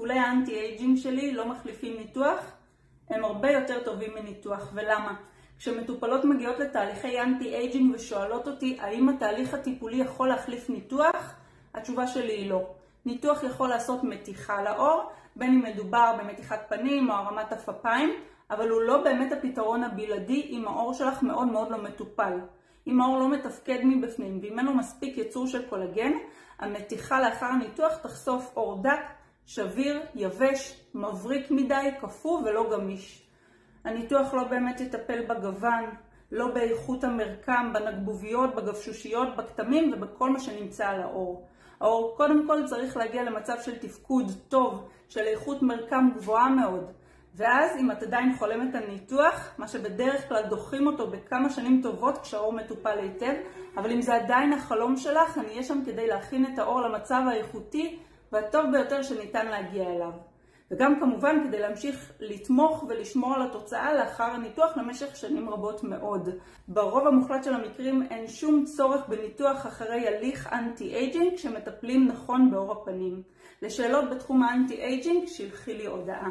טיפולי האנטי אייג'ינג שלי לא מחליפים ניתוח, הם הרבה יותר טובים מניתוח. ולמה? כשמטופלות מגיעות לתהליכי אנטי אייג'ינג ושואלות אותי האם התהליך הטיפולי יכול להחליף ניתוח, התשובה שלי היא לא. ניתוח יכול לעשות מתיחה לעור, בין אם מדובר במתיחת פנים או הרמת אפיים, אבל הוא לא באמת הפתרון הבלעדי אם העור שלך מאוד מאוד לא מטופל. אם העור לא מתפקד מבפנים ואם אין לו מספיק ייצור של קולגן, המתיחה לאחר הניתוח תחשוף עור דק, שביר, יבש, מבריק מדי, קפוא ולא גמיש. הניתוח לא באמת יטפל בגוון, לא באיכות המרקם, בנגבוביות, בגבשושיות, בכתמים ובכל מה שנמצא על העור. העור קודם כל צריך להגיע למצב של תפקוד טוב, של איכות מרקם גבוהה מאוד. ואז אם את עדיין חולמת על ניתוח, מה שבדרך כלל דוחים אותו בכמה שנים טובות כשהעור מטופל היטב, אבל אם זה עדיין החלום שלך, אני אהיה שם כדי להכין את העור למצב האיכותי והטוב ביותר שניתן להגיע אליו. וגם כמובן כדי להמשיך לתמוך ולשמור על התוצאה לאחר הניתוח למשך שנים רבות מאוד. ברוב המוחלט של המקרים אין שום צורך בניתוח אחרי הליך אנטי-אייג'ינג כשמטפלים נכון בעור הפנים. לשאלות בתחום האנטי-אייג'ינג שלחי לי הודעה.